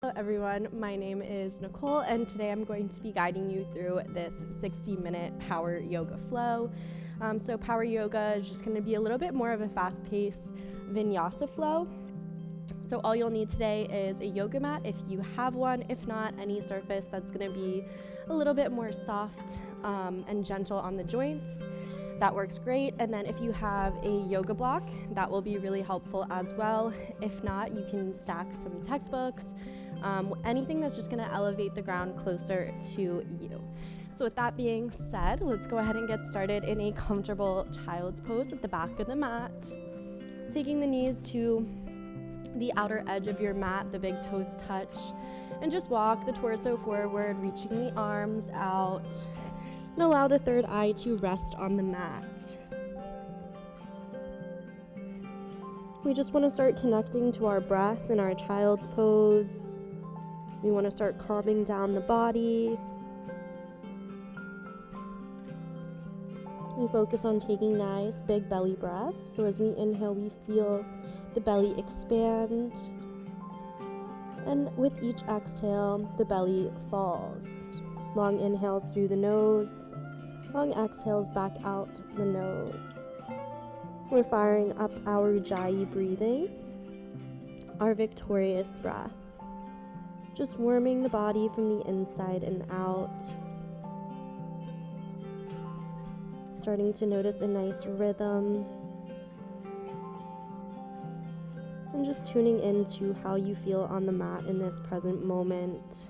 Hello everyone, my name is Nicole and today I'm going to be guiding you through this 60-minute power yoga flow. So power yoga is just going to be a little bit more of a fast-paced vinyasa flow. So all you'll need today is a yoga mat if you have one. If not, any surface that's going to be a little bit more soft and gentle on the joints. That works great. And then if you have a yoga block, that will be really helpful as well. If not, you can stack some textbooks, anything that's just going to elevate the ground closer to you. So with that being said, let's go ahead and get started in a comfortable child's pose at the back of the mat. Taking the knees to the outer edge of your mat, the big toes touch, and just walk the torso forward, reaching the arms out, and allow the third eye to rest on the mat. We just want to start connecting to our breath in our child's pose. We want to start calming down the body. We focus on taking nice big belly breaths. So as we inhale, we feel the belly expand. And with each exhale, the belly falls. Long inhales through the nose, long exhales back out the nose. We're firing up our Ujjayi breathing, our victorious breath. Just warming the body from the inside and out. Starting to notice a nice rhythm. And just tuning into how you feel on the mat in this present moment.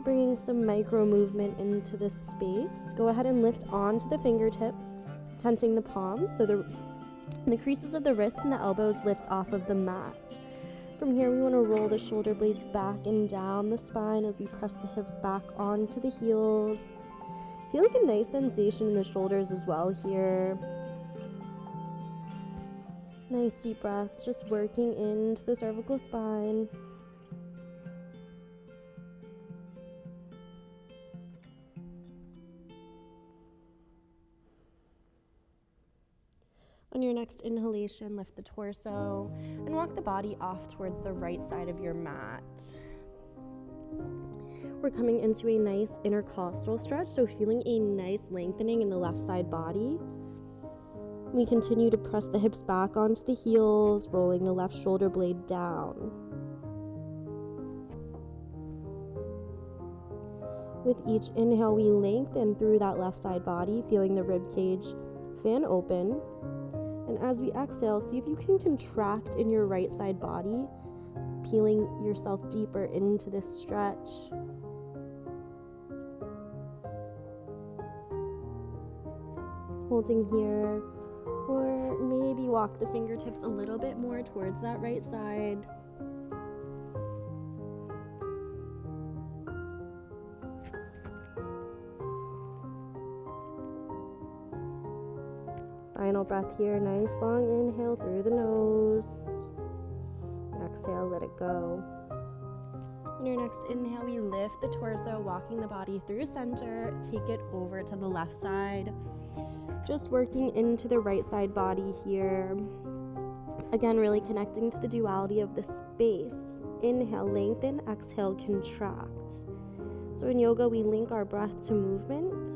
Bringing some micro movement into this space. Go ahead and lift onto the fingertips, tenting the palms so the creases of the wrists and the elbows lift off of the mat. From here, we want to roll the shoulder blades back and down the spine as we press the hips back onto the heels. Feel like a nice sensation in the shoulders as well here. Nice deep breaths, just working into the cervical spine. On your next inhalation, lift the torso and walk the body off towards the right side of your mat. We're coming into a nice intercostal stretch, so feeling a nice lengthening in the left side body. We continue to press the hips back onto the heels, rolling the left shoulder blade down. With each inhale, we lengthen through that left side body, feeling the rib cage fan open. And as we exhale, see if you can contract in your right side body, peeling yourself deeper into this stretch. Holding here, or maybe walk the fingertips a little bit more towards that right side. Final breath here, nice long inhale through the nose. Exhale, let it go. On your next inhale, we lift the torso, walking the body through center, take it over to the left side. Just working into the right side body here. Again, really connecting to the duality of the space. Inhale, lengthen, exhale, contract. So in yoga, we link our breath to movement,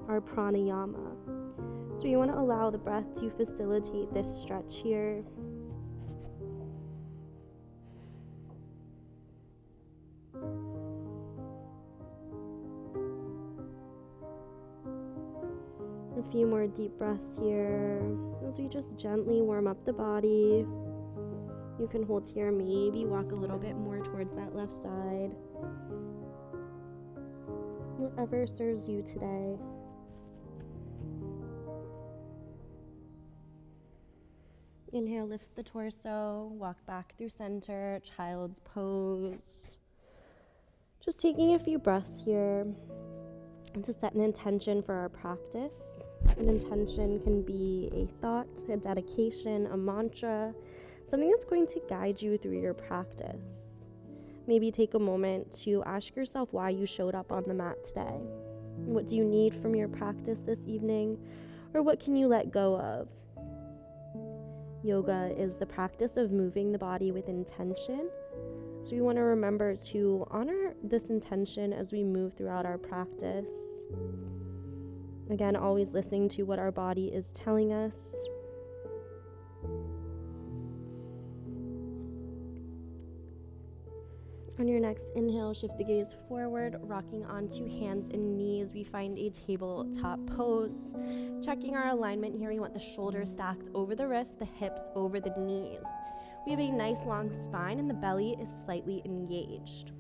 our pranayama. So you want to allow the breath to facilitate this stretch here. A few more deep breaths here as we just gently warm up the body. You can hold here, maybe walk a little bit more towards that left side. Whatever serves you today. Inhale, lift the torso, walk back through center, child's pose. Just taking a few breaths here to set an intention for our practice. An intention can be a thought, a dedication, a mantra, something that's going to guide you through your practice. Maybe take a moment to ask yourself why you showed up on the mat today. What do you need from your practice this evening? Or what can you let go of? Yoga is the practice of moving the body with intention. So we want to remember to honor this intention as we move throughout our practice. Again, always listening to what our body is telling us. On your next inhale, shift the gaze forward, rocking onto hands and knees. We find a tabletop pose. Checking our alignment here, we want the shoulders stacked over the wrists, the hips over the knees. We have a nice long spine and the belly is slightly engaged.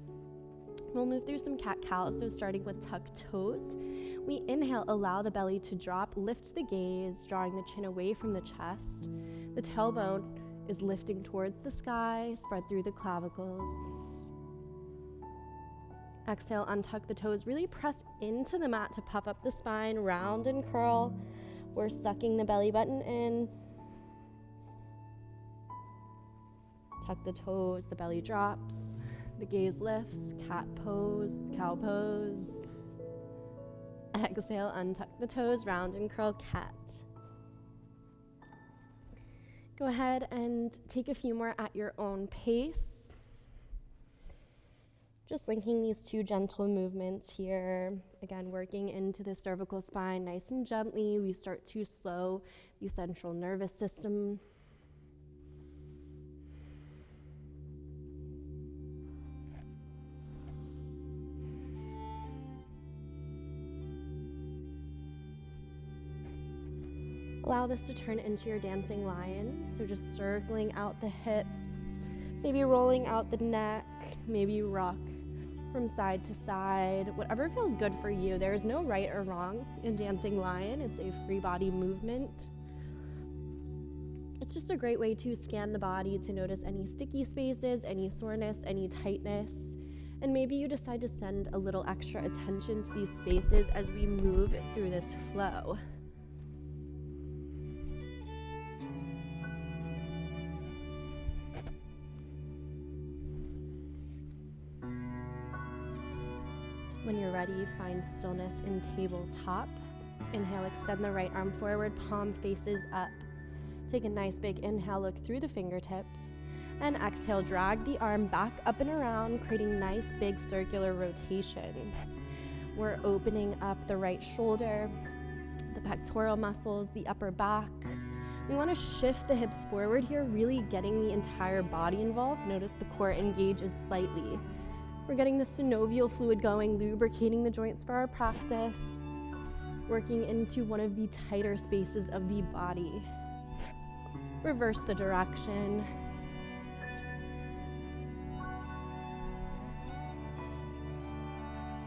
We'll move through some cat-cows, so starting with tucked toes. We inhale, allow the belly to drop, lift the gaze, drawing the chin away from the chest. The tailbone is lifting towards the sky, spread through the clavicles. Exhale, untuck the toes, really press into the mat to puff up the spine, round and curl. We're sucking the belly button in. Tuck the toes, the belly drops, the gaze lifts, cat pose, cow pose. Exhale, untuck the toes, round and curl, cat. Go ahead and take a few more at your own pace. Just linking these two gentle movements here. Again, working into the cervical spine nice and gently. We start to slow the central nervous system. Allow this to turn into your dancing lion. So just circling out the hips, maybe rolling out the neck, maybe rock from side to side, whatever feels good for you. There's no right or wrong in dancing lion. It's a free body movement. It's just a great way to scan the body to notice any sticky spaces, any soreness, any tightness. And maybe you decide to send a little extra attention to these spaces as we move through this flow. When you're ready, find stillness in tabletop. Inhale, extend the right arm forward, palm faces up. Take a nice big inhale, look through the fingertips. And exhale, drag the arm back up and around, creating nice big circular rotations. We're opening up the right shoulder, the pectoral muscles, the upper back. We want to shift the hips forward here, really getting the entire body involved. Notice the core engages slightly. We're getting the synovial fluid going, lubricating the joints for our practice, working into one of the tighter spaces of the body. Reverse the direction.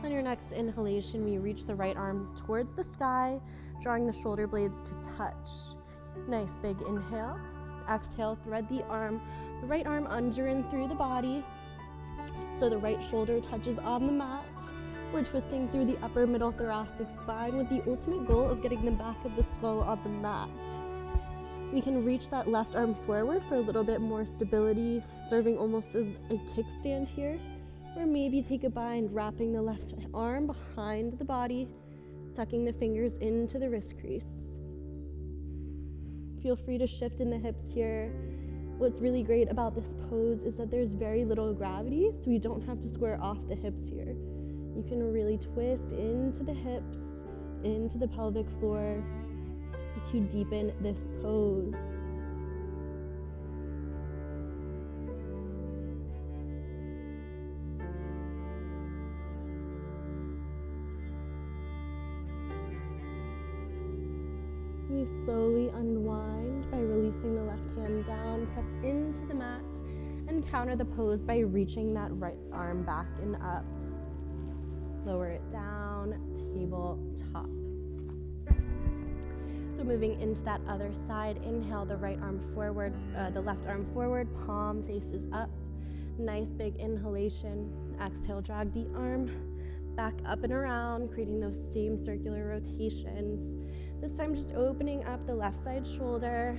On your next inhalation, we reach the right arm towards the sky, drawing the shoulder blades to touch. Nice big inhale. Exhale, thread the right arm under and through the body. So the right shoulder touches on the mat. We're twisting through the upper middle thoracic spine with the ultimate goal of getting the back of the skull on the mat. We can reach that left arm forward for a little bit more stability, serving almost as a kickstand here. Or maybe take a bind, wrapping the left arm behind the body, tucking the fingers into the wrist crease. Feel free to shift in the hips here. What's really great about this pose is that there's very little gravity, so you don't have to square off the hips here. You can really twist into the hips, into the pelvic floor to deepen this pose. We slowly unwind by releasing the left hand down, press into the mat, and counter the pose by reaching that right arm back and up. Lower it down, tabletop. So moving into that other side, inhale the right arm forward, the left arm forward, palm faces up. Nice big inhalation. Exhale, drag the arm back up and around, creating those same circular rotations. This time just opening up the left side shoulder.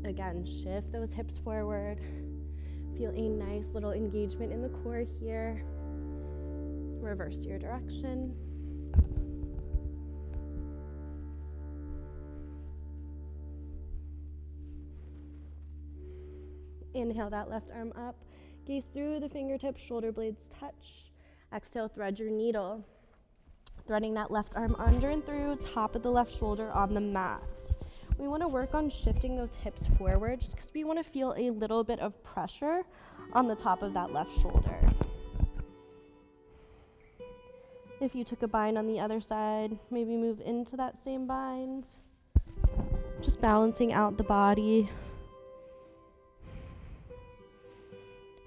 Again, shift those hips forward. Feel a nice little engagement in the core here. Reverse your direction. Inhale that left arm up. Gaze through the fingertips, shoulder blades touch. Exhale, thread your needle. Threading that left arm under and through, top of the left shoulder on the mat. We want to work on shifting those hips forward just because we want to feel a little bit of pressure on the top of that left shoulder. If you took a bind on the other side, maybe move into that same bind. Just balancing out the body.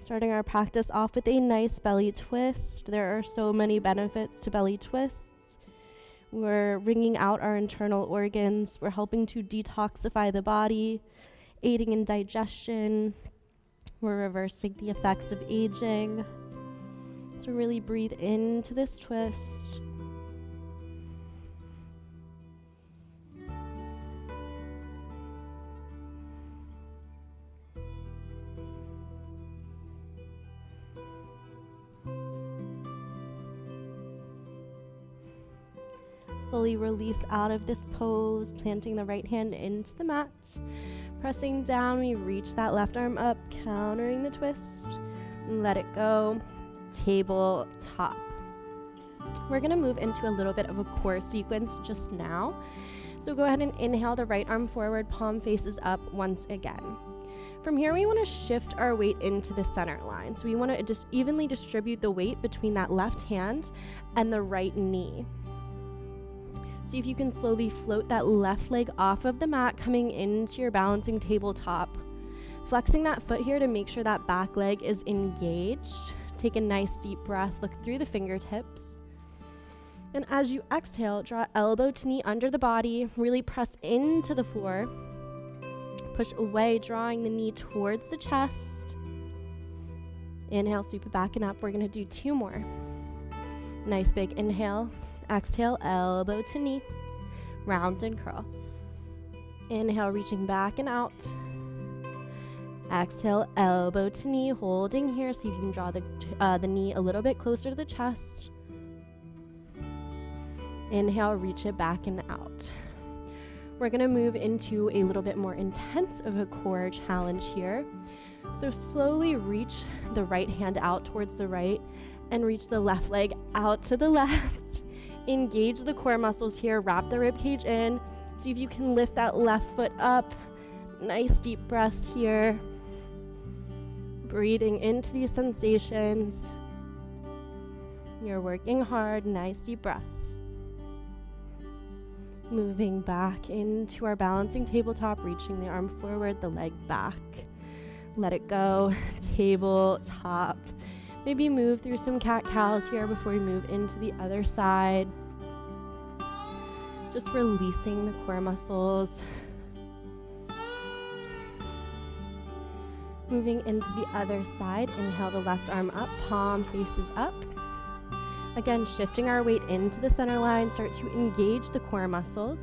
Starting our practice off with a nice belly twist. There are so many benefits to belly twists. We're wringing out our internal organs. We're helping to detoxify the body, aiding in digestion. We're reversing the effects of aging. So really breathe into this twist. Slowly release out of this pose, planting the right hand into the mat. Pressing down, we reach that left arm up, countering the twist. Let it go. Tabletop. We're going to move into a little bit of a core sequence just now. So go ahead and inhale the right arm forward, palm faces up once again. From here, we want to shift our weight into the center line. So we want to just evenly distribute the weight between that left hand and the right knee. See if you can slowly float that left leg off of the mat, coming into your balancing tabletop. Flexing that foot here to make sure that back leg is engaged. Take a nice deep breath, look through the fingertips. And as you exhale, draw elbow to knee under the body, really press into the floor. Push away, drawing the knee towards the chest. Inhale, sweep it back and up. We're gonna do 2 more. Nice big inhale. Exhale, elbow to knee, round and curl. Inhale, reaching back and out. Exhale, elbow to knee, holding here so you can draw the knee a little bit closer to the chest. Inhale, reach it back and out. We're gonna move into a little bit more intense of a core challenge here. So slowly reach the right hand out towards the right and reach the left leg out to the left. Engage the core muscles here, wrap the rib cage in. See if you can lift that left foot up. Nice deep breaths here. Breathing into these sensations. You're working hard, nice deep breaths. Moving back into our balancing tabletop, reaching the arm forward, the leg back. Let it go, tabletop. Maybe move through some cat-cows here before we move into the other side. Just releasing the core muscles. Moving into the other side, inhale the left arm up, palm faces up. Again, shifting our weight into the center line, start to engage the core muscles.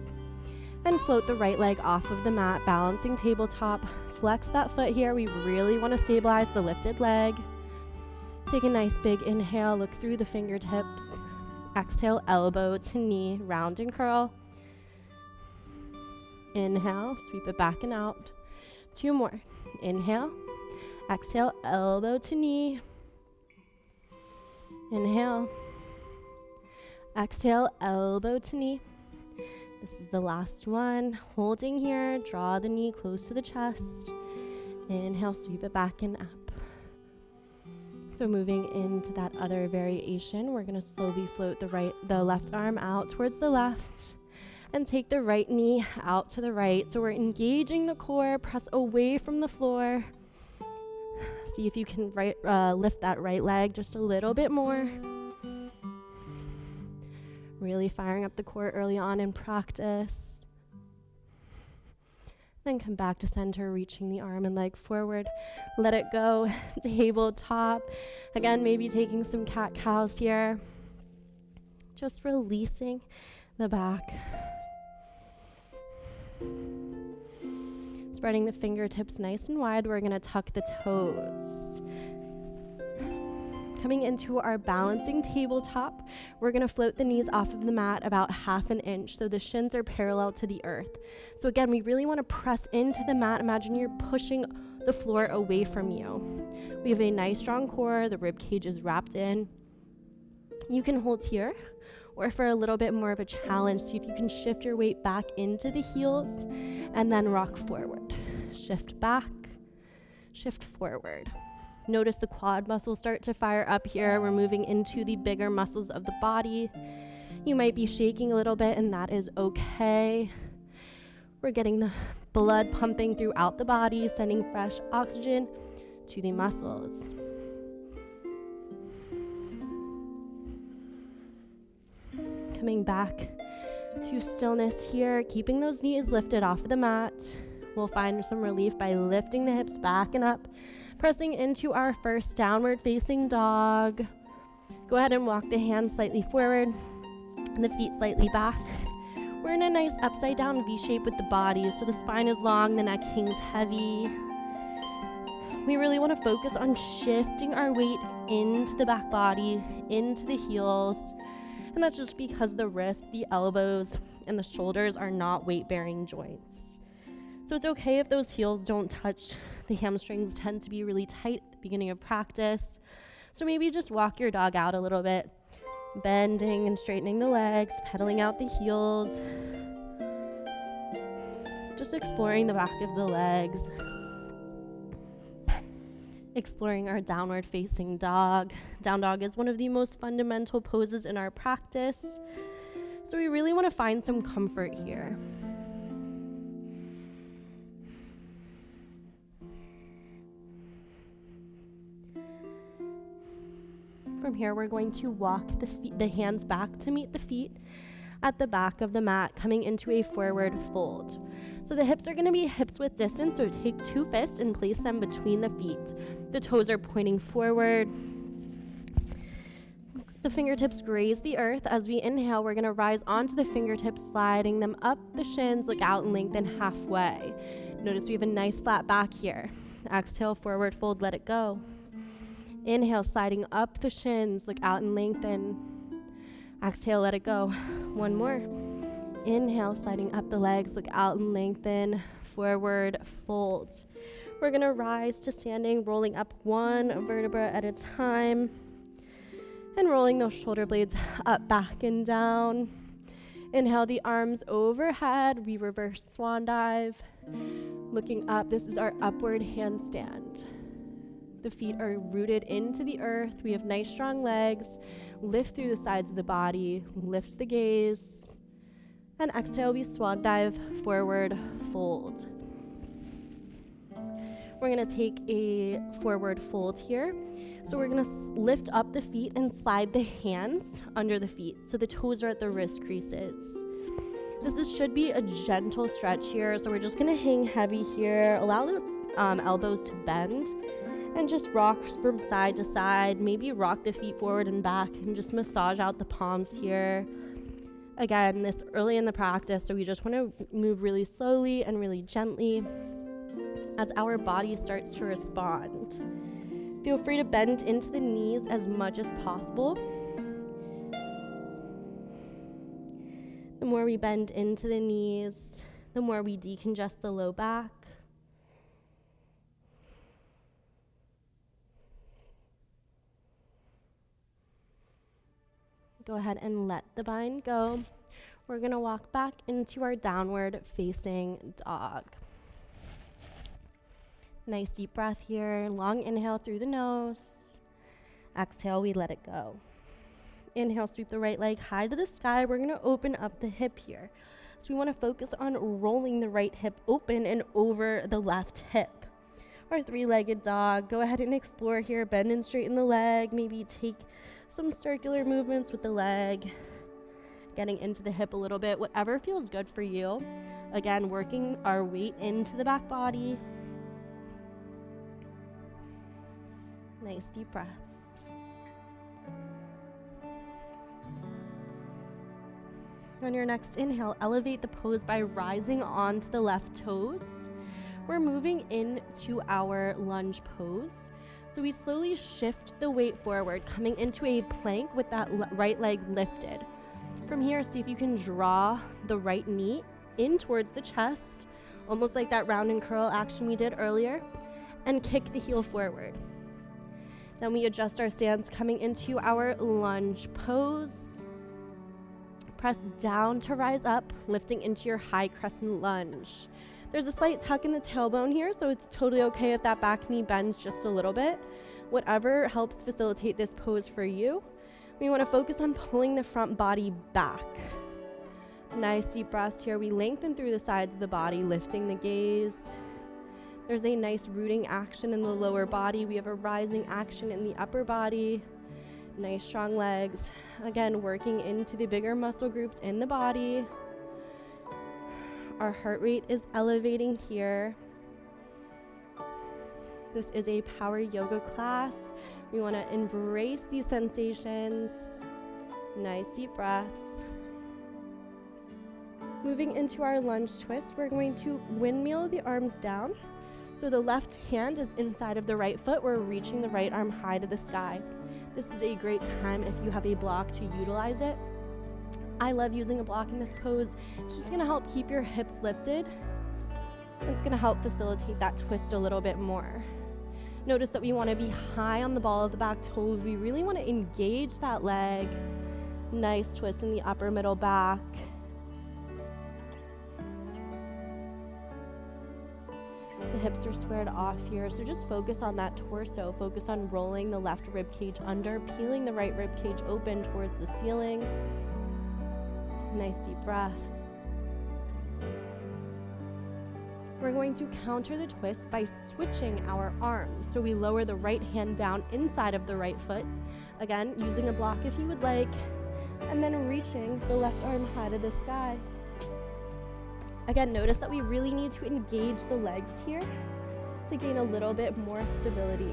And float the right leg off of the mat, balancing tabletop. Flex that foot here. We really want to stabilize the lifted leg. Take a nice big inhale, look through the fingertips. Exhale, elbow to knee, round and curl. Inhale, sweep it back and out. 2 more. Inhale, exhale, elbow to knee. Inhale, exhale, elbow to knee. This is the last one. Holding here, draw the knee close to the chest. Inhale, sweep it back and up. So moving into that other variation, we're going to slowly float the left arm out towards the left and take the right knee out to the right. So we're engaging the core, press away from the floor. See if you can lift that right leg just a little bit more. Really firing up the core early on in practice. Then come back to center, reaching the arm and leg forward. Let it go, tabletop. Again, maybe taking some cat-cows here. Just releasing the back. Spreading the fingertips nice and wide. We're gonna tuck the toes. Coming into our balancing tabletop, we're gonna float the knees off of the mat about 1/2 inch so the shins are parallel to the earth. So again, we really wanna press into the mat. Imagine you're pushing the floor away from you. We have a nice strong core, the rib cage is wrapped in. You can hold here, or for a little bit more of a challenge, see if you can shift your weight back into the heels and then rock forward. Shift back, shift forward. Notice the quad muscles start to fire up here. We're moving into the bigger muscles of the body. You might be shaking a little bit, and that is okay. We're getting the blood pumping throughout the body, sending fresh oxygen to the muscles. Coming back to stillness here, keeping those knees lifted off of the mat. We'll find some relief by lifting the hips back and up, pressing into our first downward facing dog. Go ahead and walk the hands slightly forward and the feet slightly back. We're in a nice upside down V shape with the body, so the spine is long, the neck hangs heavy. We really want to focus on shifting our weight into the back body, into the heels, and that's just because the wrists, the elbows, and the shoulders are not weight-bearing joints. So it's okay if those heels don't touch. The hamstrings tend to be really tight at the beginning of practice. So maybe just walk your dog out a little bit, bending and straightening the legs, pedaling out the heels, just exploring the back of the legs, exploring our downward facing dog. Down dog is one of the most fundamental poses in our practice. So we really want to find some comfort here. From here, we're going to walk the hands back to meet the feet at the back of the mat, coming into a forward fold. So the hips are going to be hips width distance, so take 2 fists and place them between the feet. The toes are pointing forward. The fingertips graze the earth. As we inhale, we're going to rise onto the fingertips, sliding them up the shins, look out and lengthen halfway. Notice we have a nice flat back here. Exhale, forward fold, let it go. Inhale, sliding up the shins, look out and lengthen. Exhale, let it go. One more. Inhale, sliding up the legs, look out and lengthen. Forward fold. We're gonna rise to standing, rolling up one vertebra at a time, and rolling those shoulder blades up, back, and down. Inhale the arms overhead, we reverse swan dive. Looking up, this is our upward handstand. The feet are rooted into the earth. We have nice strong legs. Lift through the sides of the body, lift the gaze. And exhale, we swan dive, forward fold. We're gonna take a forward fold here. So we're gonna lift up the feet and slide the hands under the feet. So the toes are at the wrist creases. Should be a gentle stretch here. So we're just gonna hang heavy here. Allow the elbows to bend. And just rock from side to side, maybe rock the feet forward and back and just massage out the palms here. Again, this early in the practice, so we just want to move really slowly and really gently as our body starts to respond. Feel free to bend into the knees as much as possible. The more we bend into the knees, the more we decongest the low back. Go ahead and let the bind go. We're gonna walk back into our downward facing dog. Nice deep breath here. Long inhale through the nose. Exhale, we let it go. Inhale, sweep the right leg high to the sky. We're gonna open up the hip here. So we wanna focus on rolling the right hip open and over the left hip. Our 3-legged dog. Go ahead and explore here. Bend and straighten the leg. Maybe take some circular movements with the leg, getting into the hip a little bit, whatever feels good for you. Again, working our weight into the back body. Nice deep breaths. On your next inhale, elevate the pose by rising onto the left toes. We're moving into our lunge pose. So we slowly shift the weight forward, coming into a plank with that right leg lifted. From here, see if you can draw the right knee in towards the chest, almost like that round and curl action we did earlier, and kick the heel forward. Then we adjust our stance, coming into our lunge pose. Press down to rise up, lifting into your high crescent lunge. There's a slight tuck in the tailbone here, so it's totally okay if that back knee bends just a little bit. Whatever helps facilitate this pose for you. We want to focus on pulling the front body back. Nice deep breaths here. We lengthen through the sides of the body, lifting the gaze. There's a nice rooting action in the lower body. We have a rising action in the upper body. Nice strong legs. Again, working into the bigger muscle groups in the body. Our heart rate is elevating here. This is a power yoga class. We want to embrace these sensations. Nice deep breaths. Moving into our lunge twist, we're going to windmill the arms down. So the left hand is inside of the right foot. We're reaching the right arm high to the sky. This is a great time if you have a block to utilize it. I love using a block in this pose. It's just going to help keep your hips lifted. It's going to help facilitate that twist a little bit more. Notice that we want to be high on the ball of the back toes. We really want to engage that leg. Nice twist in the upper middle back. The hips are squared off here, so just focus on that torso. Focus on rolling the left rib cage under, peeling the right rib cage open towards the ceiling. Nice deep breaths. We're going to counter the twist by switching our arms. So we lower the right hand down inside of the right foot. Again, using a block if you would like, and then reaching the left arm high to the sky. Again, notice that we really need to engage the legs here to gain a little bit more stability.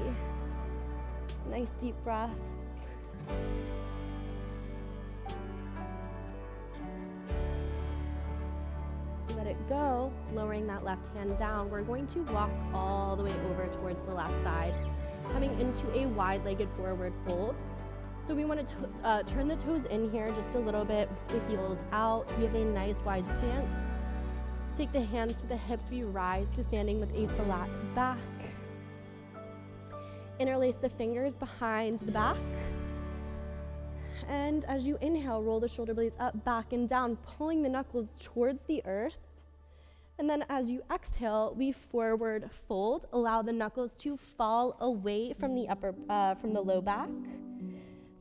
Nice deep breaths. Let it go, lowering that left hand down. We're going to walk all the way over towards the left side, coming into a wide-legged forward fold. So we want to turn the toes in here just a little bit, the heels out. We have a nice wide stance. Take the hands to the hips, we rise to standing with a flat back. Interlace the fingers behind the back. And as you inhale, roll the shoulder blades up, back, and down, pulling the knuckles towards the earth. And then as you exhale, we forward fold, allow the knuckles to fall away from the from the low back.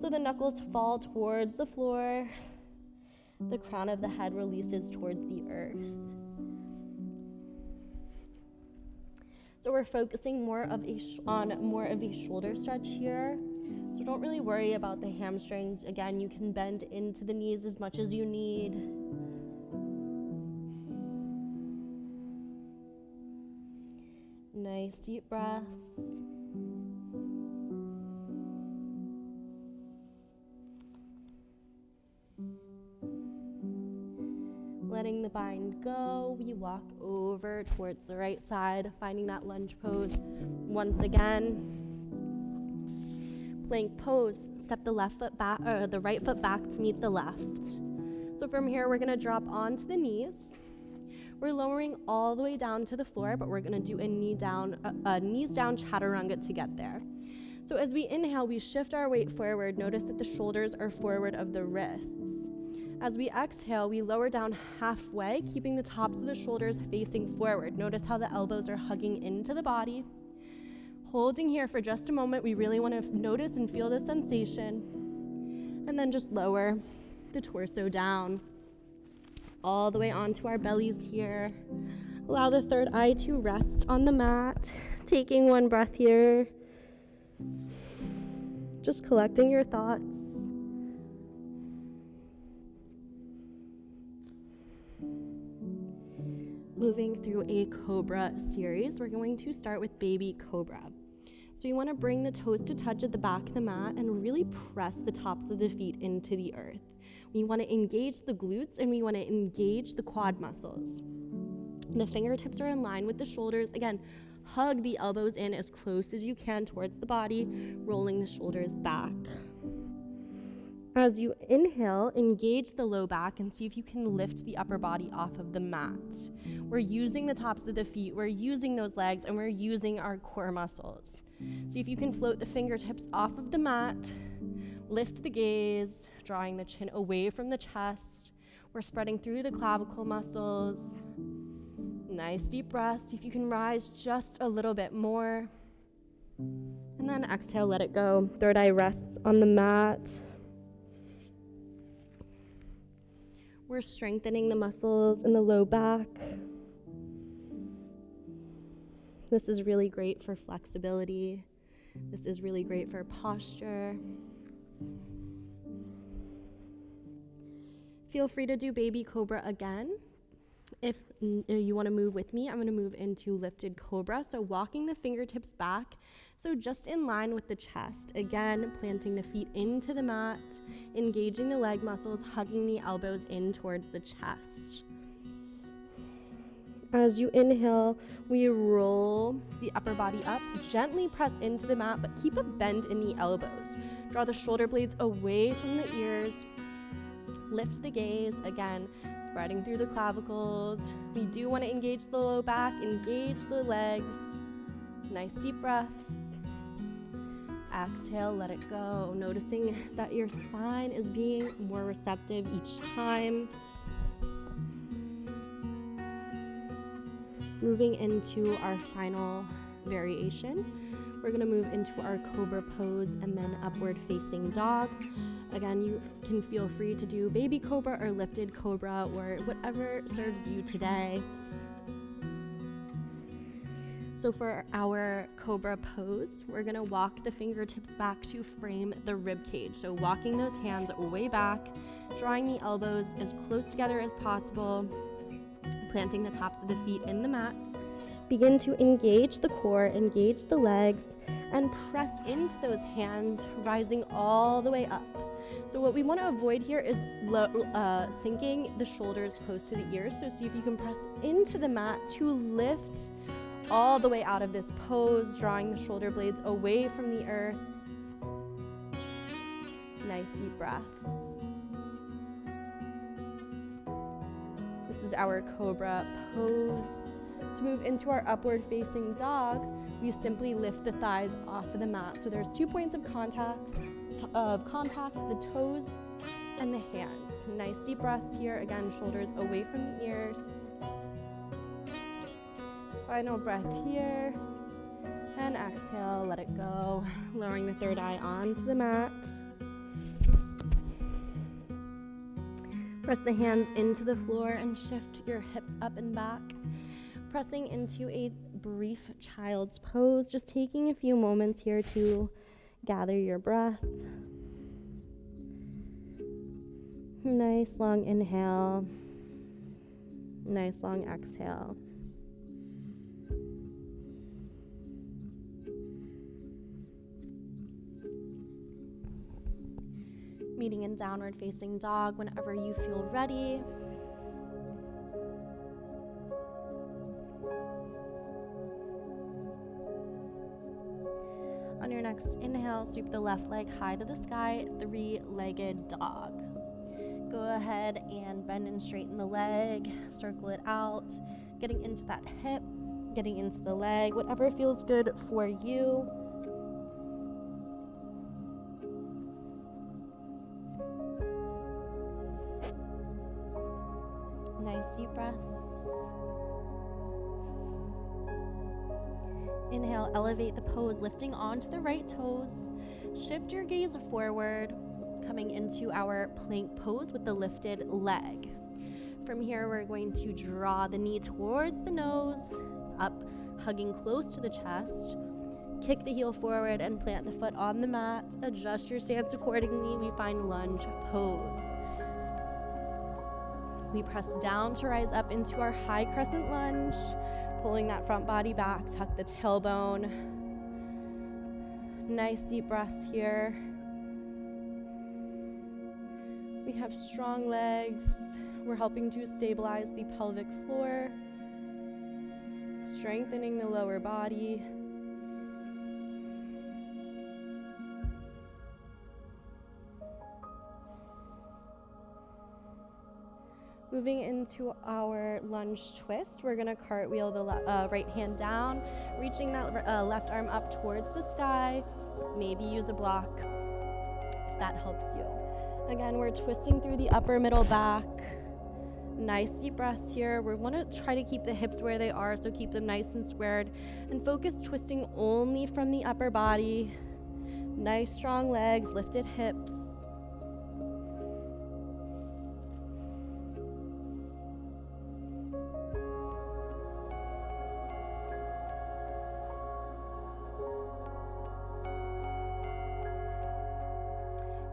So the knuckles fall towards the floor. The crown of the head releases towards the earth. So we're focusing on more of a shoulder stretch here. So don't really worry about the hamstrings. Again, you can bend into the knees as much as you need. Nice deep breaths. Letting the bind go, we walk over towards the right side, finding that lunge pose. Once again, plank pose. Step the left foot back, or the right foot back to meet the left. So from here, we're gonna drop onto the knees. We're lowering all the way down to the floor, but we're gonna do a knees down chaturanga to get there. So as we inhale, we shift our weight forward. Notice that the shoulders are forward of the wrists. As we exhale, we lower down halfway, keeping the tops of the shoulders facing forward. Notice how the elbows are hugging into the body. Holding here for just a moment, we really want to notice and feel the sensation. And then just lower the torso down, all the way onto our bellies here. Allow the third eye to rest on the mat. Taking one breath here. Just collecting your thoughts. Moving through a Cobra series, we're going to start with baby Cobra. So you want to bring the toes to touch at the back of the mat and really press the tops of the feet into the earth. We want to engage the glutes and we want to engage the quad muscles. The fingertips are in line with the shoulders. Again, hug the elbows in as close as you can towards the body, rolling the shoulders back. As you inhale, engage the low back and see if you can lift the upper body off of the mat. We're using the tops of the feet, we're using those legs, and we're using our core muscles. See if you can float the fingertips off of the mat, lift the gaze, drawing the chin away from the chest. We're spreading through the clavicle muscles. Nice deep breath. See if you can rise just a little bit more. And then exhale, let it go. Third eye rests on the mat. We're strengthening the muscles in the low back. This is really great for flexibility. This is really great for posture. Feel free to do baby cobra again. If you want to move with me, I'm going to move into lifted cobra. So walking the fingertips back, so just in line with the chest. Again, planting the feet into the mat, engaging the leg muscles, hugging the elbows in towards the chest. As you inhale, we roll the upper body up, gently press into the mat, but keep a bend in the elbows. Draw the shoulder blades away from the ears. Lift the gaze, again, spreading through the clavicles. We do want to engage the low back, engage the legs. Nice deep breaths. Exhale, let it go. Noticing that your spine is being more receptive each time. Moving into our final variation. We're going to move into our cobra pose and then upward facing dog. Again, you can feel free to do baby cobra or lifted cobra or whatever serves you today. So for our cobra pose, we're gonna walk the fingertips back to frame the rib cage. So walking those hands way back, drawing the elbows as close together as possible, planting the tops of the feet in the mat. Begin to engage the core, engage the legs, and press into those hands, rising all the way up. So what we want to avoid here is sinking the shoulders close to the ears. So see if you can press into the mat to lift all the way out of this pose, drawing the shoulder blades away from the earth. Nice deep breaths. This is our cobra pose. To move into our upward facing dog, we simply lift the thighs off of the mat. So there's 2 points of contact, the toes and the hands. Nice deep breaths here. Again, shoulders away from the ears. Final breath here. And exhale, let it go. Lowering the third eye onto the mat. Press the hands into the floor and shift your hips up and back. Pressing into a brief child's pose, just taking a few moments here to gather your breath. Nice long inhale. Nice long exhale. Meeting in downward facing dog whenever you feel ready. On your next inhale, sweep the left leg high to the sky, three-legged dog. Go ahead and bend and straighten the leg, circle it out, getting into that hip, getting into the leg, whatever feels good for you. Nice deep breaths. Inhale, elevate the pose, lifting onto the right toes. Shift your gaze forward, coming into our plank pose with the lifted leg. From here, we're going to draw the knee towards the nose, up, hugging close to the chest. Kick the heel forward and plant the foot on the mat. Adjust your stance accordingly. We find lunge pose. We press down to rise up into our high crescent lunge, pulling that front body back, tuck the tailbone. Nice deep breaths here. We have strong legs. We're helping to stabilize the pelvic floor. Strengthening the lower body. Moving into our lunge twist, we're gonna cartwheel the right hand down, reaching that left arm up towards the sky. Maybe use a block if that helps you. Again, we're twisting through the upper middle back. Nice deep breaths here. We wanna try to keep the hips where they are, so keep them nice and squared, and focus twisting only from the upper body. Nice strong legs, lifted hips.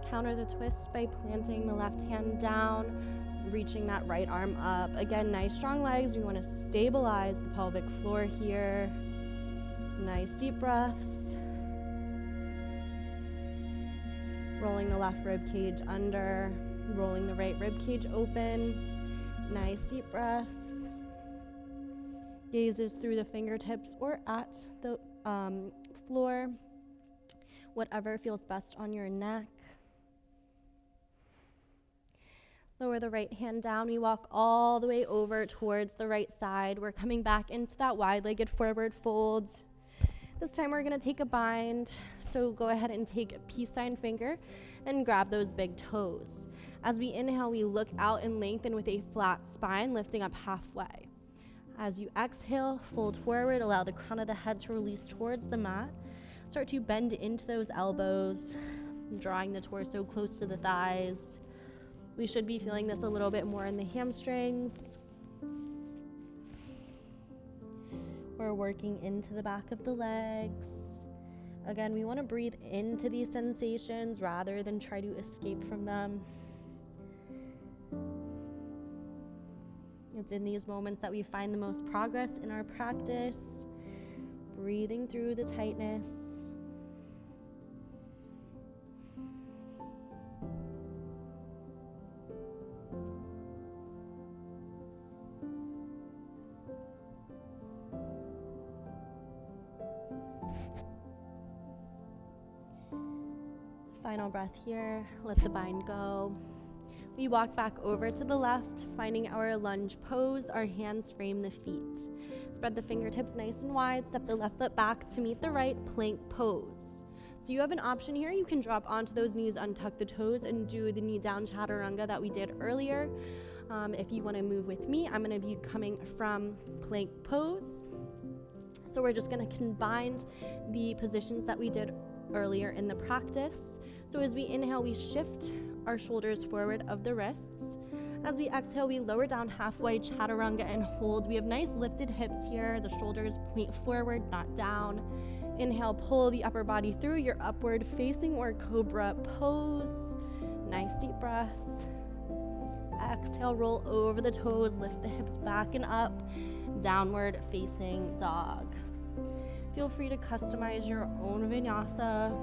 Counter the twist by planting the left hand down, reaching that right arm up. Again, nice strong legs. We want to stabilize the pelvic floor here. Nice deep breaths. Rolling the left rib cage under, rolling the right rib cage open. Nice deep breaths. Gazes through the fingertips or at the floor, whatever feels best on your neck. Lower the right hand down. We walk all the way over towards the right side. We're coming back into that wide-legged forward fold. This time we're gonna take a bind. So go ahead and take a peace sign finger and grab those big toes. As we inhale, we look out and lengthen with a flat spine, lifting up halfway. As you exhale, fold forward, allow the crown of the head to release towards the mat. Start to bend into those elbows, drawing the torso close to the thighs. We should be feeling this a little bit more in the hamstrings. We're working into the back of the legs. Again, we want to breathe into these sensations rather than try to escape from them. It's in these moments that we find the most progress in our practice. Breathing through the tightness. Final breath here, let the bind go. We walk back over to the left, finding our lunge pose. Our hands frame the feet. Spread the fingertips nice and wide, step the left foot back to meet the right, plank pose. So you have an option here. You can drop onto those knees, untuck the toes, and do the knee down chaturanga that we did earlier. If you want to move with me, I'm going to be coming from plank pose. So we're just going to combine the positions that we did earlier in the practice. So as we inhale, we shift our shoulders forward of the wrists. As we exhale, we lower down halfway, chaturanga, and hold. We have nice lifted hips here. The shoulders point forward, not down. Inhale, pull the upper body through your upward facing or cobra pose. Nice deep breaths. Exhale, roll over the toes, lift the hips back and up. Downward facing dog. Feel free to customize your own vinyasa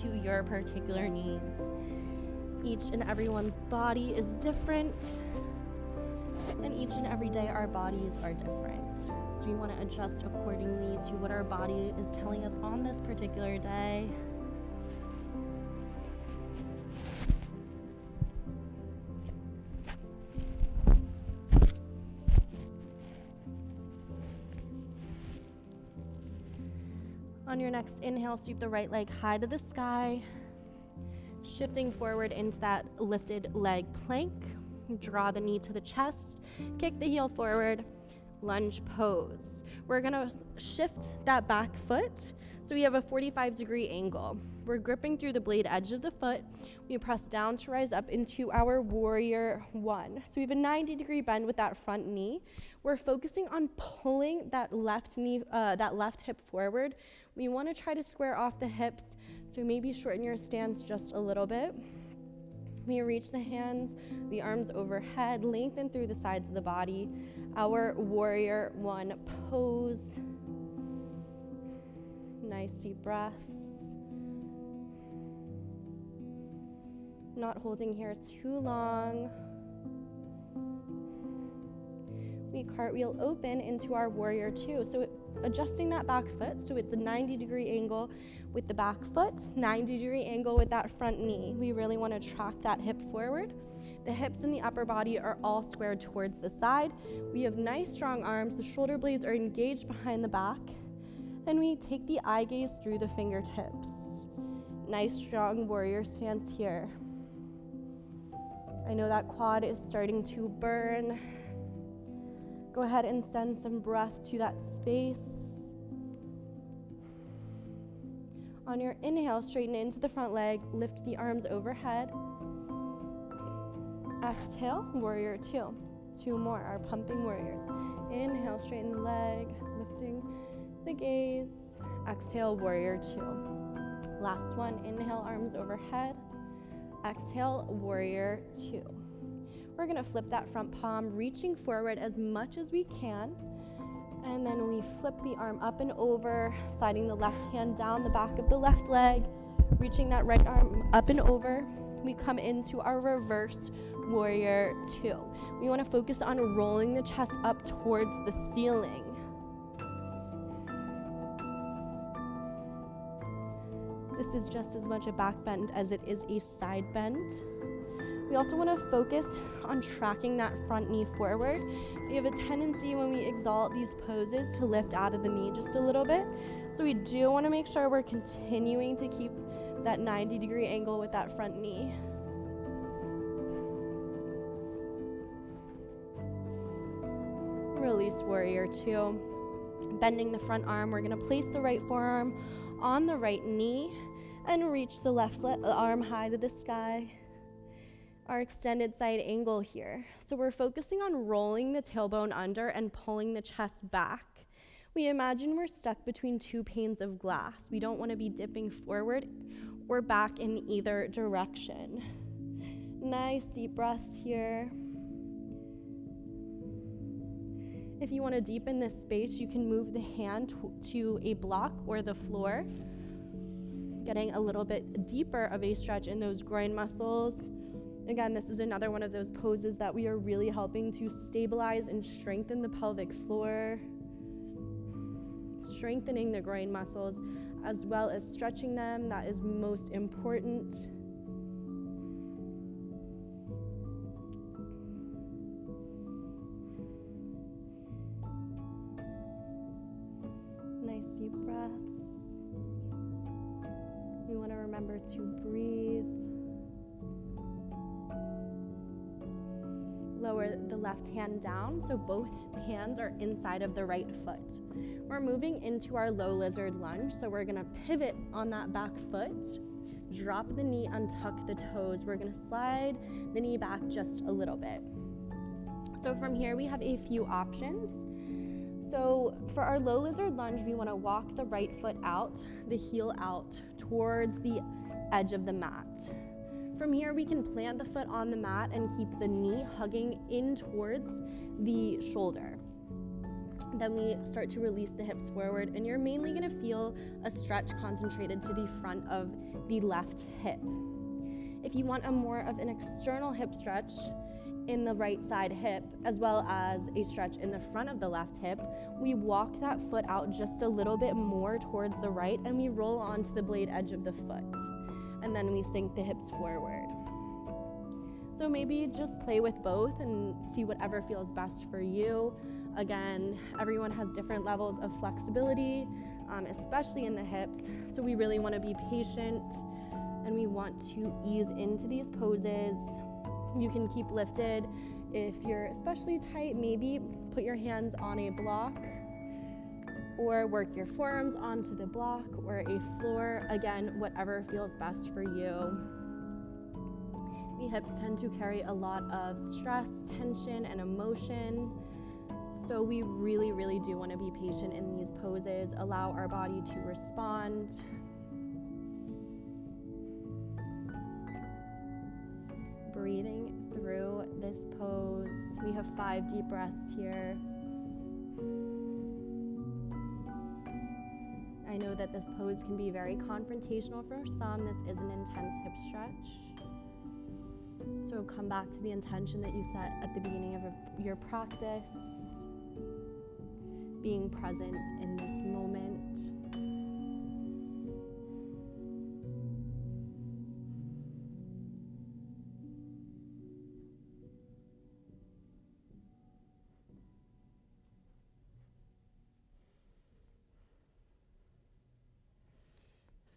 to your particular needs. Each and everyone's body is different, and each and every day our bodies are different. So we want to adjust accordingly to what our body is telling us on this particular day. On your next inhale, sweep the right leg high to the sky, shifting forward into that lifted leg plank. Draw the knee to the chest, kick the heel forward, lunge pose. We're gonna shift that back foot so we have a 45-degree angle. We're gripping through the blade edge of the foot. We press down to rise up into our warrior one. So we have a 90-degree bend with that front knee. We're focusing on pulling that left knee, that left hip forward. We want to try to square off the hips, so maybe shorten your stance just a little bit. We reach the hands, the arms overhead, lengthen through the sides of the body. Our warrior one pose. Nice deep breaths. Not holding here too long. We cartwheel open into our warrior two. So adjusting that back foot, so it's a 90-degree angle with the back foot, 90-degree angle with that front knee. We really want to track that hip forward. The hips and the upper body are all squared towards the side. We have nice strong arms. The shoulder blades are engaged behind the back. And we take the eye gaze through the fingertips. Nice strong warrior stance here. I know that quad is starting to burn. Go ahead and send some breath to that space. On your inhale, straighten into the front leg, lift the arms overhead. Exhale, warrior two. Two more, our pumping warriors. Inhale, straighten the leg, lifting the gaze. Exhale, warrior two. Last one, inhale, arms overhead. Exhale, warrior two. We're gonna flip that front palm, reaching forward as much as we can. And then we flip the arm up and over, sliding the left hand down the back of the left leg, reaching that right arm up and over. We come into our reversed warrior two. We want to focus on rolling the chest up towards the ceiling. This is just as much a back bend as it is a side bend. We also want to focus on tracking that front knee forward. We have a tendency when we exalt these poses to lift out of the knee just a little bit. So we do want to make sure we're continuing to keep that 90-degree angle with that front knee. Release warrior two. Bending the front arm, we're going to place the right forearm on the right knee and reach the left arm high to the sky. Our extended side angle here. So we're focusing on rolling the tailbone under and pulling the chest back. We imagine we're stuck between two panes of glass. We don't want to be dipping forward or back in either direction. Nice deep breaths here. If you want to deepen this space, you can move the hand to a block or the floor, getting a little bit deeper of a stretch in those groin muscles. Again, this is another one of those poses that we are really helping to stabilize and strengthen the pelvic floor, strengthening the groin muscles as well as stretching them. That is most important. Nice deep breaths. We want to remember to breathe. Lower the left hand down so both hands are inside of the right foot. We're moving into our low lizard lunge, so we're gonna pivot on that back foot, drop the knee, untuck the toes. We're gonna slide the knee back just a little bit. So from here we have a few options. So for our low lizard lunge, we wanna walk the right foot out, the heel out towards the edge of the mat. From here, we can plant the foot on the mat and keep the knee hugging in towards the shoulder. Then we start to release the hips forward, and you're mainly gonna feel a stretch concentrated to the front of the left hip. If you want a more of an external hip stretch in the right side hip, as well as a stretch in the front of the left hip, we walk that foot out just a little bit more towards the right, and we roll onto the blade edge of the foot. And then we sink the hips forward. So maybe just play with both and see whatever feels best for you. Again, everyone has different levels of flexibility, especially in the hips. So we really want to be patient and we want to ease into these poses. You can keep lifted. If you're especially tight, maybe put your hands on a block or work your forearms onto the block or a floor. Again, whatever feels best for you. The hips tend to carry a lot of stress, tension, and emotion. So we really, really do want to be patient in these poses, allow our body to respond. Breathing through this pose. We have 5 deep breaths here. I know that this pose can be very confrontational for some. This is an intense hip stretch. So come back to the intention that you set at the beginning of your practice. being present in this moment.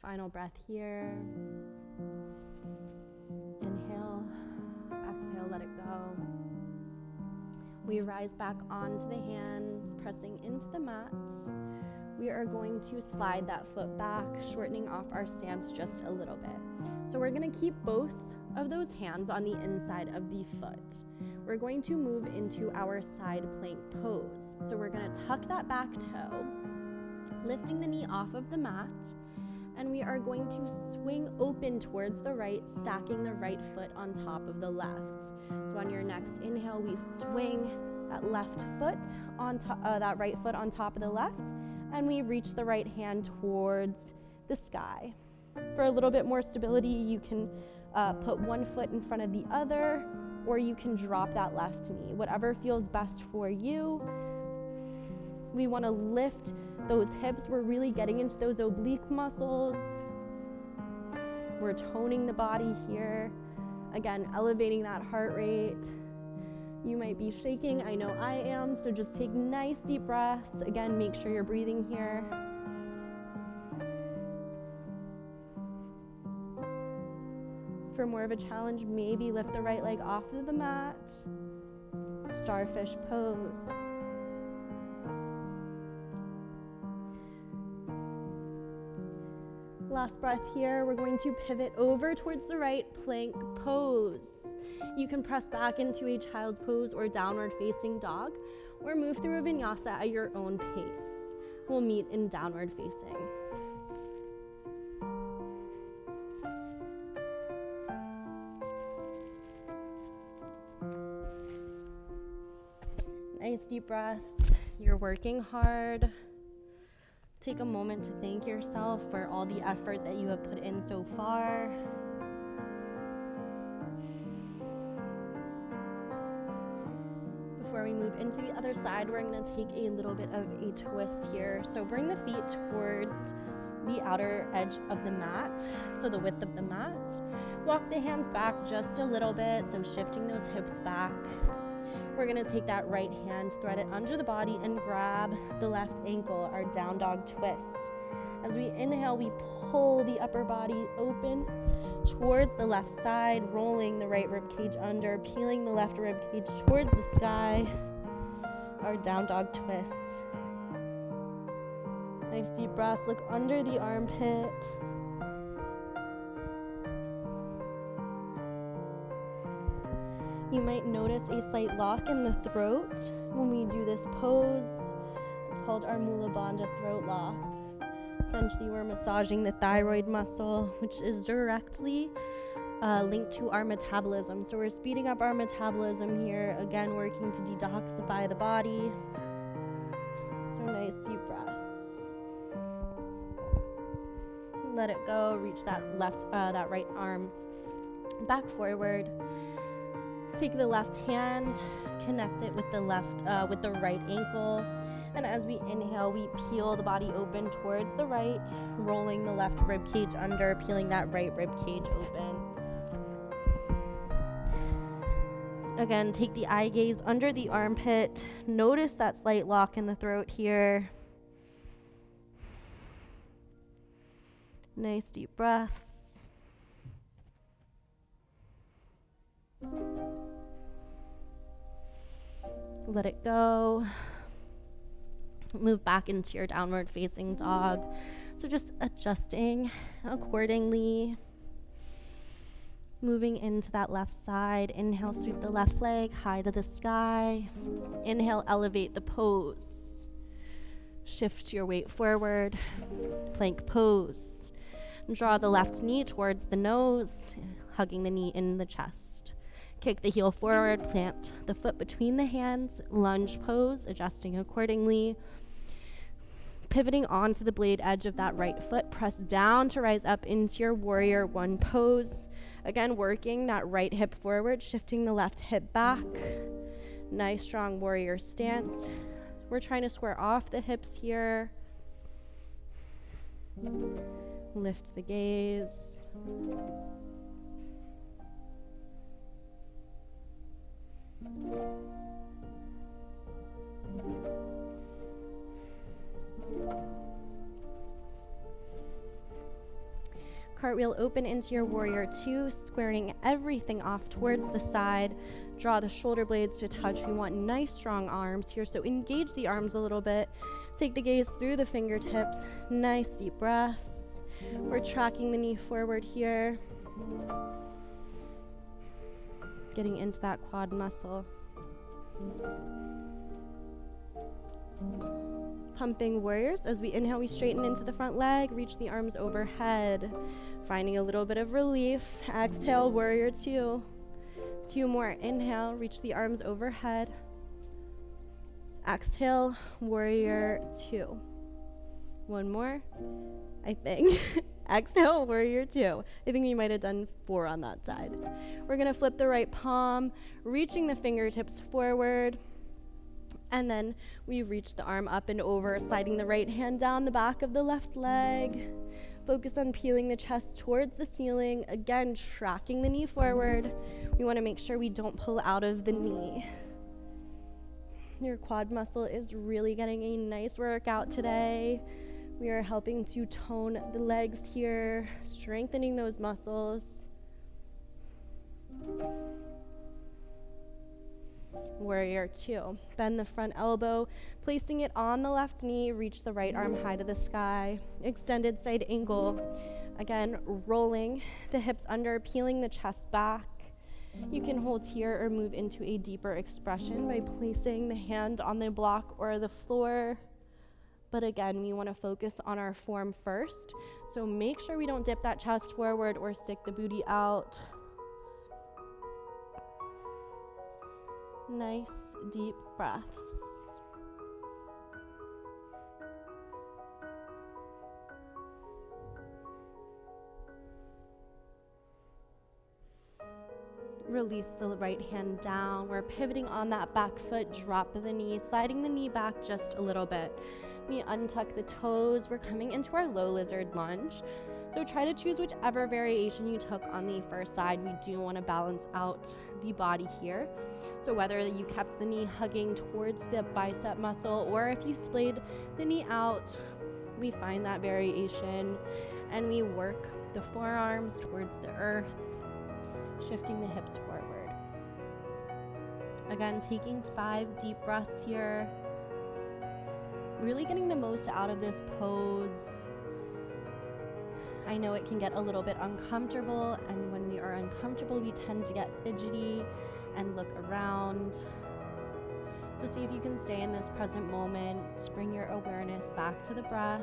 Final breath here. Inhale, exhale, let it go. We rise back onto the hands, pressing into the mat. We are going to slide that foot back, shortening off our stance just a little bit. So we're going to keep both of those hands on the inside of the foot. We're going to move into our side plank pose. So we're going to tuck that back toe, lifting the knee off of the mat, and we are going to swing open towards the right, stacking the right foot on top of the left. So on your next inhale, we swing that left foot on top, that right foot on top of the left, and we reach the right hand towards the sky. For a little bit more stability, you can put one foot in front of the other, or you can drop that left knee, whatever feels best for you. We want to lift those hips. We're really getting into those oblique muscles. We're toning the body here. Again, elevating that heart rate. You might be shaking, I know I am, so just take nice deep breaths. Again, make sure you're breathing here. For more of a challenge, maybe lift the right leg off of the mat. Starfish pose. Last breath here, we're going to pivot over towards the right, plank pose. You can press back into a child's pose or downward facing dog, or move through a vinyasa at your own pace. We'll meet in downward facing. Nice deep breaths. You're working hard. Take a moment to thank yourself for all the effort that you have put in so far. Before we move into the other side, we're going to take a little bit of a twist here. So bring the feet towards the outer edge of the mat, so the width of the mat. Walk the hands back just a little bit, so shifting those hips back. We're going to take that right hand, thread it under the body, and grab the left ankle, our down dog twist. As we inhale, we pull the upper body open towards the left side, rolling the right rib cage under, peeling the left rib cage towards the sky, our down dog twist. Nice deep breaths. Look under the armpit. You might notice a slight lock in the throat when we do this pose. It's called our Mulabanda throat lock. Essentially, we're massaging the thyroid muscle, which is directly linked to our metabolism. So we're speeding up our metabolism here, again, working to detoxify the body. So nice deep breaths. Let it go. Reach that right arm back forward. Take the left hand, connect it with the right ankle, and as we inhale, we peel the body open towards the right, rolling the left rib cage under, peeling that right rib cage open. Again, take the eye gaze under the armpit. Notice that slight lock in the throat here. Nice deep breaths. Let it go. Move back into your downward facing dog. So just adjusting accordingly. Moving into that left side. Inhale, sweep the left leg high to the sky. Inhale, elevate the pose. Shift your weight forward. Plank pose. Draw the left knee towards the nose, hugging the knee in the chest. Kick the heel forward, plant the foot between the hands, lunge pose, adjusting accordingly. Pivoting onto the blade edge of that right foot, press down to rise up into your warrior one pose. Again, working that right hip forward, shifting the left hip back. Nice strong warrior stance. We're trying to square off the hips here. Lift the gaze. Cartwheel open into your warrior two, squaring everything off towards the side. Draw the shoulder blades to touch. We want nice strong arms here, so engage the arms a little bit. Take the gaze through the fingertips. Nice deep breaths. We're tracking the knee forward here. Getting into that quad muscle. Pumping warriors. As we inhale, we straighten into the front leg, reach the arms overhead. Finding a little bit of relief. Exhale, warrior two. Two more. Inhale, reach the arms overhead. Exhale, warrior two. One more, I think. Exhale, warrior two. I think we might have done 4 on that side. We're gonna flip the right palm, reaching the fingertips forward. And then we reach the arm up and over, sliding the right hand down the back of the left leg. Focus on peeling the chest towards the ceiling. Again, tracking the knee forward. We want to make sure we don't pull out of the knee. Your quad muscle is really getting a nice workout today. We are helping to tone the legs here, strengthening those muscles. Warrior two. Bend the front elbow, placing it on the left knee, reach the right arm high to the sky. Extended side angle. Again, rolling the hips under, peeling the chest back. You can hold here or move into a deeper expression by placing the hand on the block or the floor. But again, we want to focus on our form first. So make sure we don't dip that chest forward or stick the booty out. Nice, deep breaths. Release the right hand down. We're pivoting on that back foot, drop the knee, sliding the knee back just a little bit. We untuck the toes. We're coming into our low lizard lunge. So try to choose whichever variation you took on the first side. We do want to balance out the body here. So whether you kept the knee hugging towards the bicep muscle or if you splayed the knee out, we find that variation and we work the forearms towards the earth, shifting the hips forward. Again, taking 5 deep breaths here, really getting the most out of this pose. I know it can get a little bit uncomfortable, and when we are uncomfortable, we tend to get fidgety and look around. So see if you can stay in this present moment. Bring your awareness back to the breath,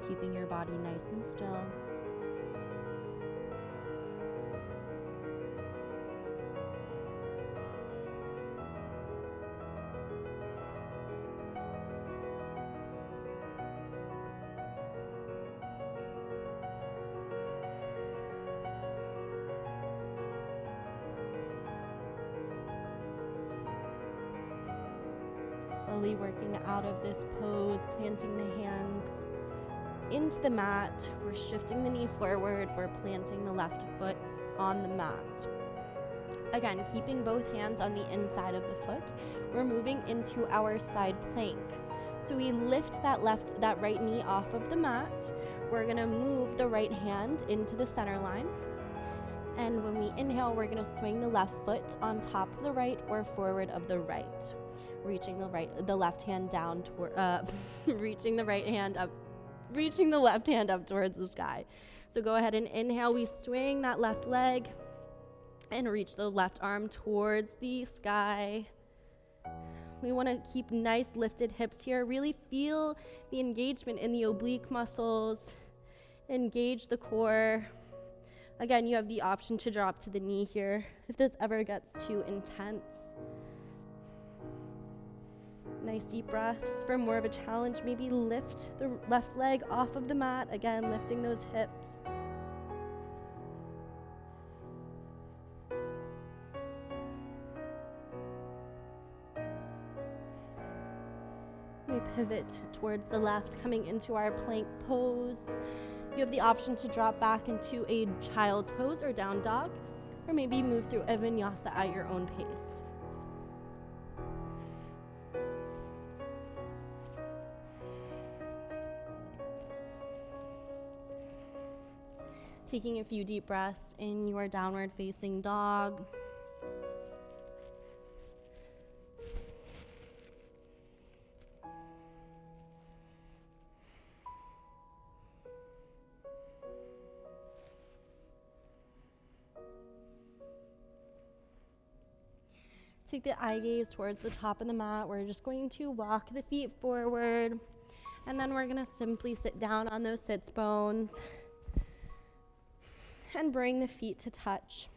keeping your body nice and still. Slowly working out of this pose, planting the hands into the mat. We're shifting the knee forward. We're planting the left foot on the mat. Again, keeping both hands on the inside of the foot. We're moving into our side plank. So we lift that right knee off of the mat. We're gonna move the right hand into the center line. And when we inhale, we're gonna swing the left foot on top of the right or forward of the right. Reaching the left hand down toward, reaching the right hand up, reaching the left hand up towards the sky. So go ahead and inhale. We swing that left leg and reach the left arm towards the sky. We want to keep nice lifted hips here. Really feel the engagement in the oblique muscles. Engage the core. Again, you have the option to drop to the knee here if this ever gets too intense. Nice deep breaths. For more of a challenge, maybe lift the left leg off of the mat. Again, lifting those hips. We pivot towards the left, coming into our plank pose. You have the option to drop back into a child's pose or down dog, or maybe move through a vinyasa at your own pace. Taking a few deep breaths in your downward facing dog. Take the eye gaze towards the top of the mat. We're just going to walk the feet forward, and then we're going to simply sit down on those sits bones and bring the feet to touch,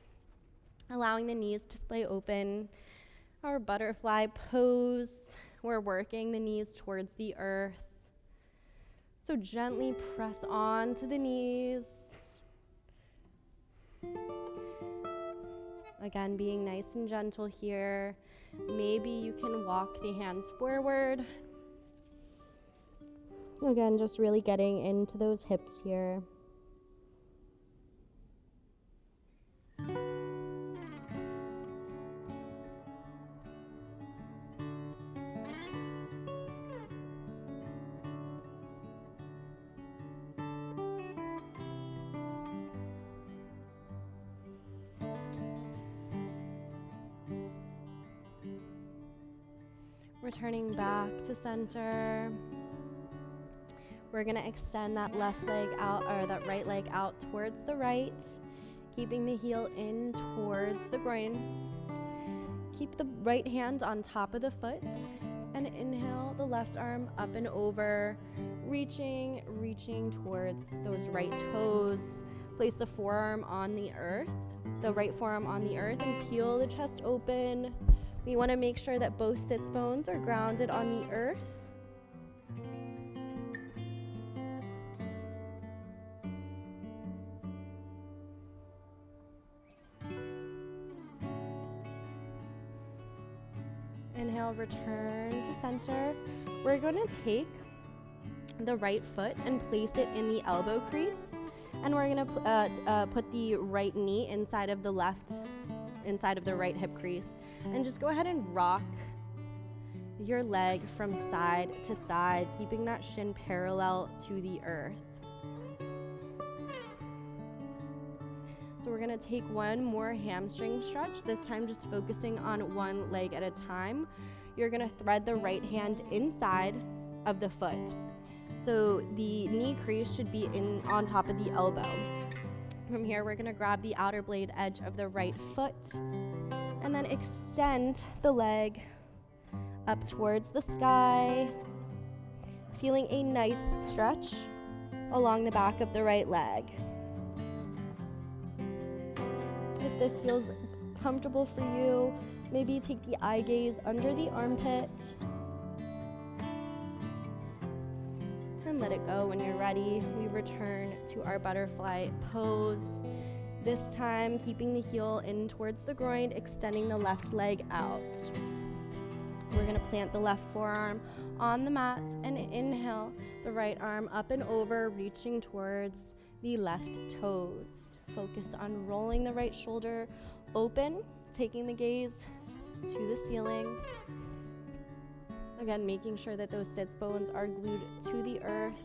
allowing the knees to splay open. Our butterfly pose, we're working the knees towards the earth. So gently press on to the knees. Again, being nice and gentle here. Maybe you can walk the hands forward. Again, just really getting into those hips here. Returning back to center. We're going to extend that left leg out, or that right leg out towards the right, keeping the heel in towards the groin. Keep the right hand on top of the foot, and inhale the left arm up and over, reaching towards those right toes. Place the forearm on the earth, the right forearm on the earth, and peel the chest open. We want to make sure that both sits bones are grounded on the earth. Inhale, return to center. We're going to take the right foot and place it in the elbow crease, and we're going to put the right knee inside of the right hip crease. And just go ahead and rock your leg from side to side, keeping that shin parallel to the earth. So we're going to take one more hamstring stretch, this time just focusing on one leg at a time. You're going to thread the right hand inside of the foot. So the knee crease should be on top of the elbow. From here, we're going to grab the outer blade edge of the right foot, and then extend the leg up towards the sky, feeling a nice stretch along the back of the right leg. If this feels comfortable for you, maybe take the eye gaze under the armpit and let it go. When you're ready, we return to our butterfly pose. This time, keeping the heel in towards the groin, extending the left leg out. We're going to plant the left forearm on the mat and inhale the right arm up and over, reaching towards the left toes. Focus on rolling the right shoulder open, taking the gaze to the ceiling. Again, making sure that those sits bones are glued to the earth.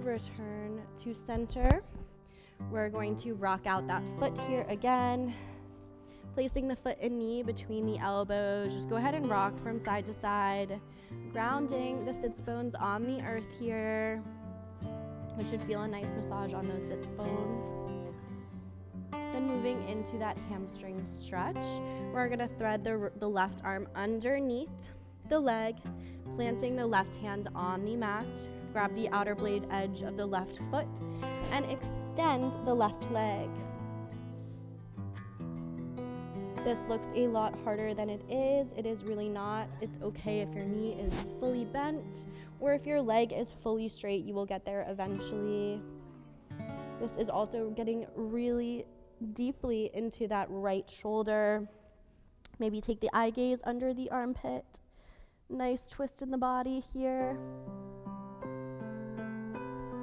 Return to center. We're going to rock out that foot here again, placing the foot and knee between the elbows. Just go ahead and rock from side to side, grounding the sits bones on the earth here, which should feel a nice massage on those sits bones. Then moving into that hamstring stretch, we're going to thread the left arm underneath the leg, planting the left hand on the mat. Grab the outer blade edge of the left foot and extend the left leg. This looks a lot harder than it is. It is really not. It's okay if your knee is fully bent or if your leg is fully straight. You will get there eventually. This is also getting really deeply into that right shoulder. Maybe take the eye gaze under the armpit. Nice twist in the body here.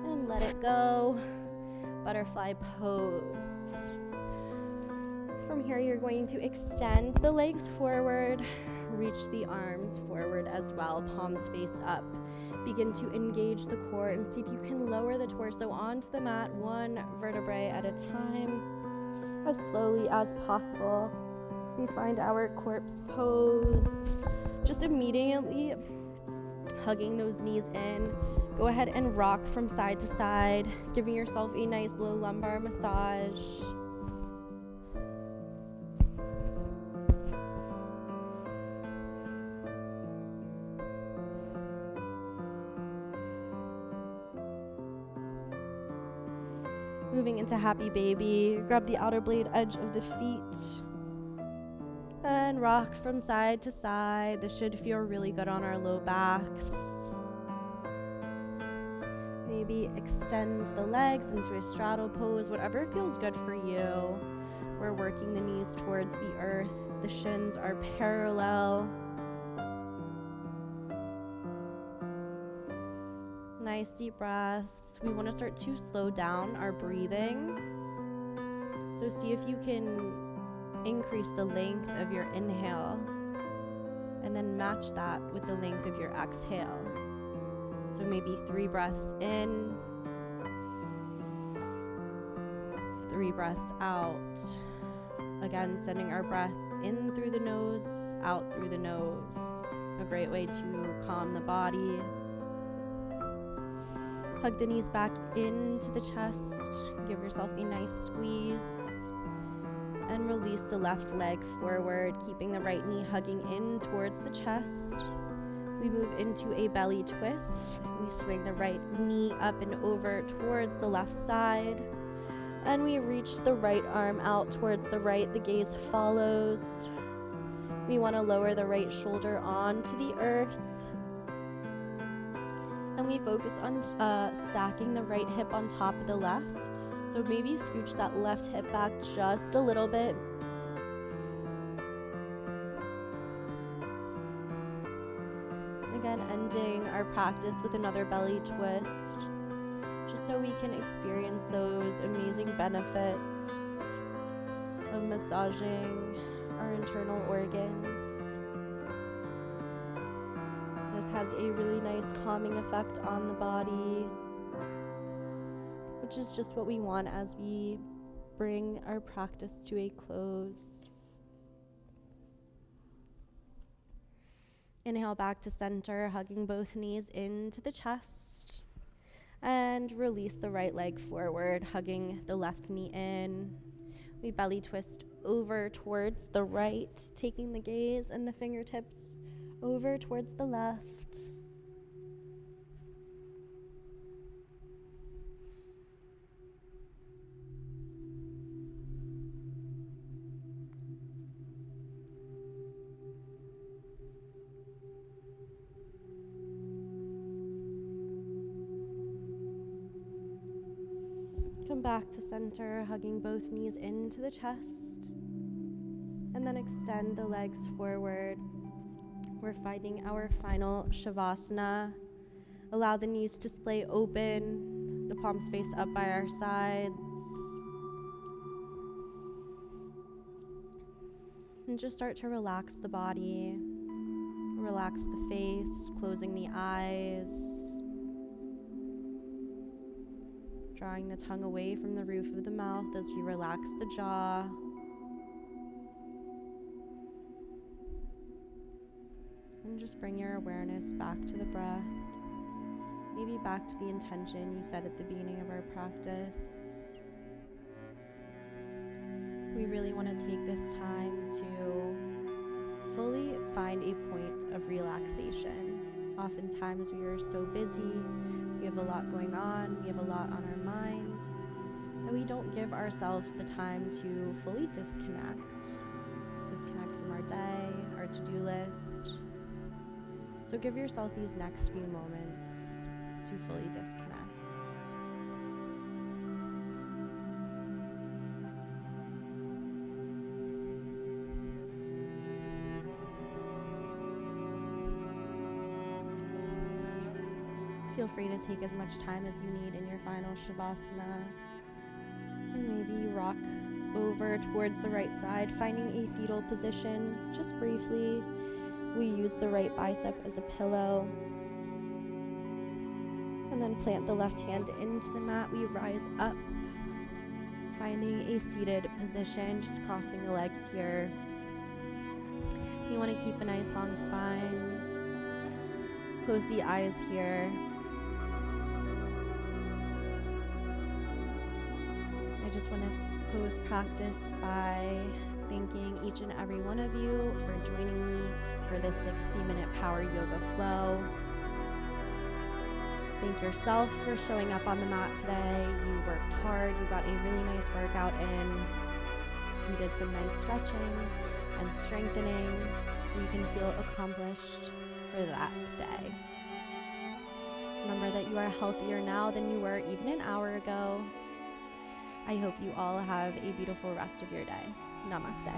And let it go. Butterfly pose. From here, you're going to extend the legs forward, reach the arms forward as well, palms face up. Begin to engage the core and see if you can lower the torso onto the mat, one vertebrae at a time, as slowly as possible. We find our corpse pose. Just immediately hugging those knees in. Go ahead and rock from side to side, giving yourself a nice low lumbar massage. Moving into happy baby, grab the outer blade edge of the feet and rock from side to side. This should feel really good on our low backs. Maybe extend the legs into a straddle pose, whatever feels good for you. We're working the knees towards the earth. The shins are parallel. Nice deep breaths. We want to start to slow down our breathing. So see if you can increase the length of your inhale and then match that with the length of your exhale. So maybe 3 breaths in, 3 breaths out. Again, sending our breath in through the nose, out through the nose. A great way to calm the body. Hug the knees back into the chest. Give yourself a nice squeeze. And release the left leg forward, keeping the right knee hugging in towards the chest. We move into a belly twist. We swing the right knee up and over towards the left side. And we reach the right arm out towards the right. The gaze follows. We want to lower the right shoulder onto the earth. And we focus on stacking the right hip on top of the left. So maybe scooch that left hip back just a little bit. Again, ending our practice with another belly twist, just so we can experience those amazing benefits of massaging our internal organs. This has a really nice calming effect on the body, which is just what we want as we bring our practice to a close. Inhale back to center, hugging both knees into the chest. And release the right leg forward, hugging the left knee in. We belly twist over towards the right, taking the gaze and the fingertips over towards the left. Come back to center, hugging both knees into the chest, and then extend the legs forward. We're finding our final Shavasana. Allow the knees to splay open, the palms face up by our sides. And just start to relax the body. Relax the face, closing the eyes. Drawing the tongue away from the roof of the mouth as we relax the jaw. And just bring your awareness back to the breath. Maybe back to the intention you set at the beginning of our practice. We really want to take this time to fully find a point of relaxation. Oftentimes we are so busy, we have a lot going on, we have a lot on our mind, and we don't give ourselves the time to fully disconnect from our day, our to-do list. So give yourself these next few moments to fully disconnect. Feel free to take as much time as you need in your final Shavasana. And maybe rock over towards the right side, finding a fetal position just briefly. We use the right bicep as a pillow. And then plant the left hand into the mat. We rise up, finding a seated position, just crossing the legs here. You want to keep a nice long spine. Close the eyes here. I just want to close practice by thanking each and every one of you for joining me for this 60-minute power yoga flow. Thank yourself for showing up on the mat today. You worked hard. You got a really nice workout in. You did some nice stretching and strengthening, so you can feel accomplished for that today. Remember that you are healthier now than you were even an hour ago. I hope you all have a beautiful rest of your day. Namaste.